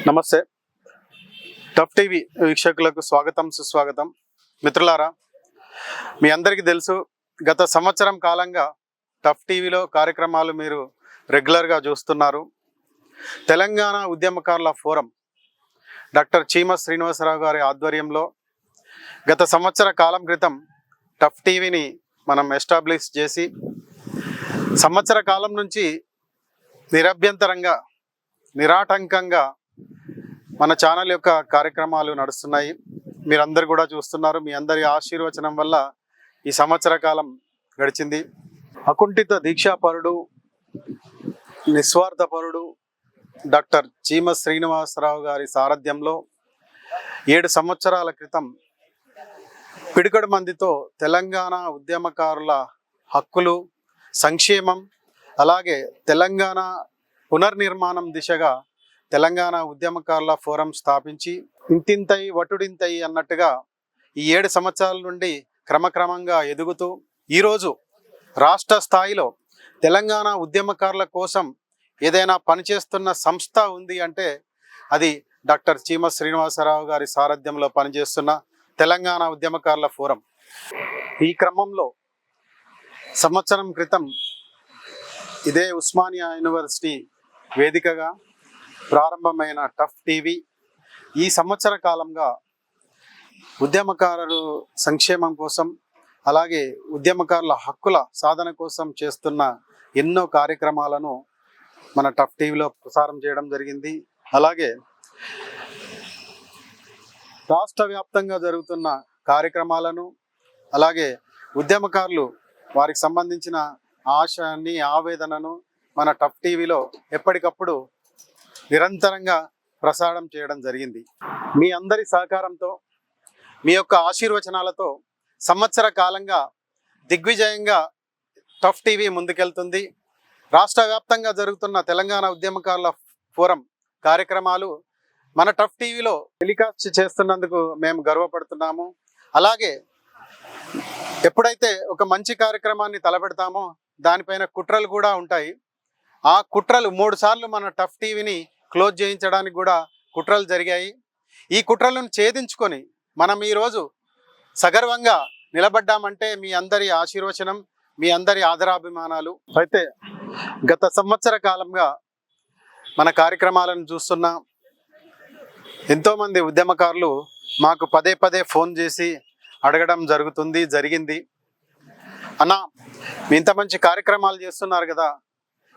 నమస్తే. Tough TV వీక్షకులకు స్వాగతం, సుస్వాగతం. మిత్రులారా, మీ అందరికీ తెలుసు, గత సంవత్సరం కాలంగా టఫ్ టీవీలో కార్యక్రమాలు మీరు రెగ్యులర్గా చూస్తున్నారు. తెలంగాణ ఉద్యమకారుల ఫోరం డాక్టర్ చీమ శ్రీనివాసరావు గారి ఆధ్వర్యంలో గత సంవత్సర కాలం క్రితం టఫ్ టీవీని మనం ఎస్టాబ్లిష్ చేసి సంవత్సర కాలం నుంచి నిరభ్యంతరంగా, నిరాటంకంగా మన ఛానల్ యొక్క కార్యక్రమాలు నడుస్తున్నాయి. మీరందరూ కూడా చూస్తున్నారు. మీ అందరి ఆశీర్వచనం వల్ల ఈ సంవత్సర కాలం గడిచింది. అకుంఠిత దీక్షాపరుడు, నిస్వార్థపరుడు డాక్టర్ చీమ శ్రీనివాసరావు గారి సారథ్యంలో 7 సంవత్సరాల క్రితం పిడికడు మందితో తెలంగాణ ఉద్యమకారుల హక్కులు, సంక్షేమం, అలాగే తెలంగాణ పునర్నిర్మాణం దిశగా తెలంగాణ ఉద్యమకారుల ఫోరం స్థాపించి ఇంతింతై వటుడింతై అన్నట్టుగా ఈ 7 సంవత్సరాల నుండి క్రమక్రమంగా ఎదుగుతూ ఈరోజు రాష్ట్ర స్థాయిలో తెలంగాణ ఉద్యమకారుల కోసం ఏదైనా పనిచేస్తున్న సంస్థ ఉంది అంటే అది డాక్టర్ చీమ శ్రీనివాసరావు గారి సారథ్యంలో పనిచేస్తున్న తెలంగాణ ఉద్యమకారుల ఫోరం. ఈ క్రమంలో సంవత్సరం క్రితం ఇదే ఉస్మానియా యూనివర్సిటీ వేదికగా ప్రారంభమైన టఫ్ టీవీ ఈ సంవత్సర కాలంగా ఉద్యమకారుల సంక్షేమం కోసం, అలాగే ఉద్యమకారుల హక్కుల సాధన కోసం చేస్తున్న ఎన్నో కార్యక్రమాలను మన టఫ్ టీవీలో ప్రసారం చేయడం జరిగింది. అలాగే రాష్ట్ర వ్యాప్తంగా జరుగుతున్న కార్యక్రమాలను, అలాగే ఉద్యమకారులు వారికి సంబంధించిన ఆశయాన్ని, ఆవేదనను మన టఫ్ టీవీలో ఎప్పటికప్పుడు నిరంతరంగా ప్రసారం చేయడం జరిగింది. మీ అందరి సహకారంతో, మీ యొక్క ఆశీర్వచనాలతో సంవత్సర కాలంగా దిగ్విజయంగా టఫ్ టీవీ ముందుకెళ్తుంది. రాష్ట్ర వ్యాప్తంగా జరుగుతున్న తెలంగాణ ఉద్యమకారుల ఫోరం కార్యక్రమాలు మన టఫ్ టీవీలో టెలికాస్ట్ చేస్తున్నందుకు మేము గర్వపడుతున్నాము. అలాగే ఎప్పుడైతే ఒక మంచి కార్యక్రమాన్ని తలపెడతామో దానిపైన కుట్రలు కూడా ఉంటాయి. ఆ కుట్రలు 3 సార్లు మన టఫ్ టీవీని క్లోజ్ చేయించడానికి కూడా కుట్రలు జరిగాయి. ఈ కుట్రలను ఛేదించుకొని మనం ఈరోజు సగర్వంగా నిలబడ్డామంటే మీ అందరి ఆశీర్వచనం, మీ అందరి ఆదరాభిమానాలు. అయితే గత సంవత్సర కాలంగా మన కార్యక్రమాలను చూస్తున్న ఎంతోమంది ఉద్యమకారులు మాకు పదే పదే ఫోన్ చేసి అడగడం జరిగింది. అన్నా, మీ ఇంత మంచి కార్యక్రమాలు చేస్తున్నారు కదా,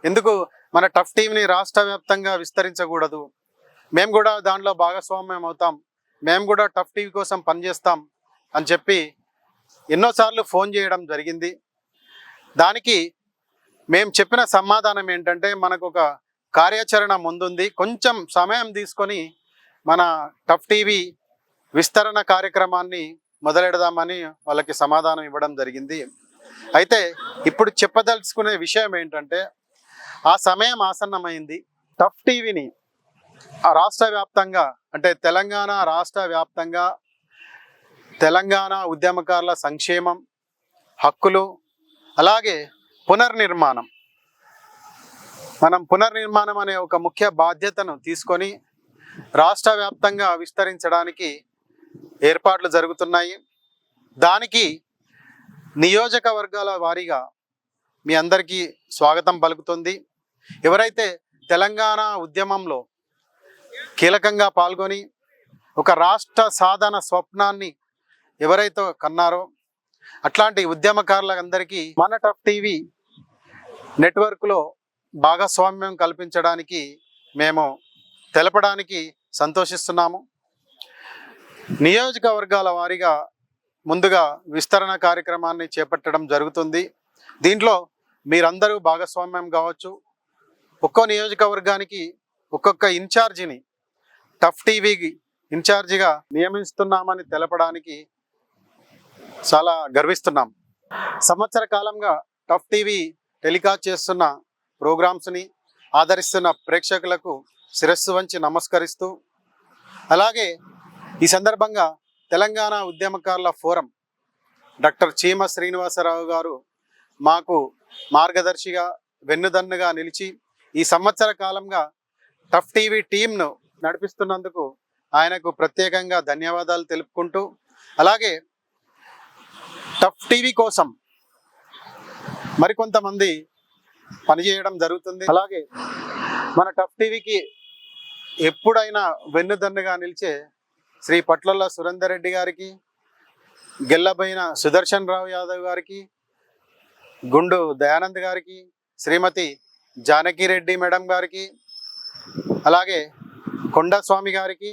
ఎందుకు మన టఫ్ టీవీని రాష్ట్ర వ్యాప్తంగా విస్తరించకూడదు? మేము కూడా దాంట్లో భాగస్వామ్యం అవుతాం, మేము కూడా టఫ్ టీవీ కోసం పనిచేస్తాం అని చెప్పి ఎన్నోసార్లు ఫోన్ చేయడం జరిగింది. దానికి మేము చెప్పిన సమాధానం ఏంటంటే, మనకు ఒక కార్యాచరణ ముందుంది, కొంచెం సమయం తీసుకొని మన టఫ్ టీవీ విస్తరణ కార్యక్రమాన్ని మొదలెడదామని వాళ్ళకి సమాధానం ఇవ్వడం జరిగింది. అయితే ఇప్పుడు చెప్పదలుచుకునే విషయం ఏంటంటే, ఆ సమయం ఆసన్నమైంది. టఫ్ టీవీని రాష్ట్ర వ్యాప్తంగా, అంటే తెలంగాణ రాష్ట్ర వ్యాప్తంగా తెలంగాణ ఉద్యమకారుల సంక్షేమం, హక్కులు, అలాగే పునర్నిర్మాణం, మనం పునర్నిర్మాణం అనే ఒక ముఖ్య బాధ్యతను తీసుకొని రాష్ట్ర వ్యాప్తంగా విస్తరించడానికి ఏర్పాట్లు జరుగుతున్నాయి. దానికి నియోజకవర్గాల వారీగా మీ అందరికీ స్వాగతం పలుకుతుంది. ఎవరైతే తెలంగాణ ఉద్యమంలో కీలకంగా పాల్గొని ఒక రాష్ట్ర సాధన స్వప్నాన్ని ఎవరైతే కన్నారో అట్లాంటి ఉద్యమకారులందరికీ మన టఫ్ టీవీ నెట్వర్క్లో భాగస్వామ్యం కల్పించడానికి మేము తెలపడానికి సంతోషిస్తున్నాము. నియోజకవర్గాల వారీగా ముందుగా విస్తరణ కార్యక్రమాన్ని చేపట్టడం జరుగుతుంది. దీంట్లో మీరందరూ భాగస్వామ్యం కావచ్చు. ఒక్కో నియోజకవర్గానికి ఒక్కొక్క ఇన్ఛార్జిని టఫ్ టీవీకి ఇన్ఛార్జిగా నియమిస్తున్నామని తెలపడానికి చాలా గర్విస్తున్నాం. సంవత్సర కాలంగా టఫ్ టీవీ టెలికాస్ట్ చేస్తున్న ప్రోగ్రామ్స్ని ఆదరిస్తున్న ప్రేక్షకులకు శిరస్సు వంచి నమస్కరిస్తూ, అలాగే ఈ సందర్భంగా తెలంగాణ ఉద్యమకారుల ఫోరం డాక్టర్ చీమ శ్రీనివాసరావు గారు మాకు మార్గదర్శిగా, వెన్నుదన్నుగా నిలిచి ఈ సంవత్సర కాలంగా టఫ్ టీవీ టీంను నడిపిస్తున్నందుకు ఆయనకు ప్రత్యేకంగా ధన్యవాదాలు తెలుపుకుంటూ, అలాగే టఫ్ టీవీ కోసం మరికొంతమంది పనిచేయడం జరుగుతుంది. అలాగే మన టఫ్ టీవీకి ఎప్పుడైనా వెన్నుదన్నుగా నిలిచే శ్రీ పట్లల్ల సురేందర్ రెడ్డి గారికి, గెల్లబోయిన సుదర్శన్ రావు యాదవ్ గారికి, గుండు దయానంద్ గారికి, శ్రీమతి జానకిరెడ్డి మేడం గారికి, అలాగే కొండస్వామి గారికి,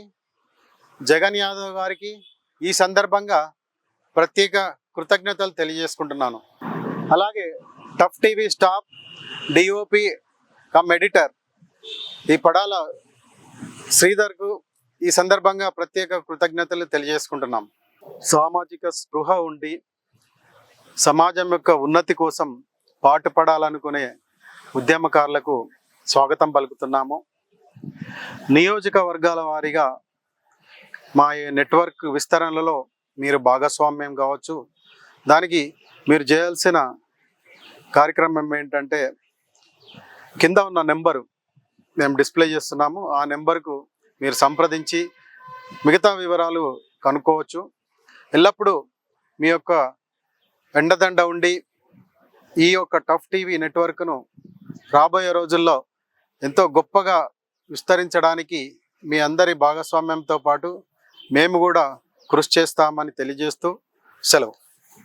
జగన్ యాదవ్ గారికి ఈ సందర్భంగా ప్రత్యేక కృతజ్ఞతలు తెలియజేసుకుంటున్నాను. అలాగే tough TV staff, DOP come editor ఈ పడాల శ్రీధర్కు ఈ సందర్భంగా ప్రత్యేక కృతజ్ఞతలు తెలియజేసుకుంటున్నాం. సామాజిక స్పృహ ఉండి సమాజం యొక్క ఉన్నతి కోసం పాటుపడాలనుకునే ఉద్యమకారులకు స్వాగతం పలుకుతున్నాము. నియోజకవర్గాల వారీగా మా ఈ నెట్వర్క్ విస్తరణలో మీరు భాగస్వామ్యం కావచ్చు. దానికి మీరు చేయాల్సిన కార్యక్రమం ఏంటంటే, కింద ఉన్న నెంబరు మేము డిస్ప్లే చేస్తున్నాము, ఆ నెంబర్కు మీరు సంప్రదించి మిగతా వివరాలు కనుక్కోవచ్చు. ఎల్లప్పుడూ మీ యొక్క ఎండదండ ఉండి ఈ యొక్క టఫ్ టీవీ నెట్వర్క్ను రాబోయే రోజుల్లో ఎంతో గొప్పగా విస్తరించడానికి మీ అందరి భాగస్వామ్యంతో పాటు మేము కూడా కృషి చేస్తామని తెలియజేస్తూ సెలవు.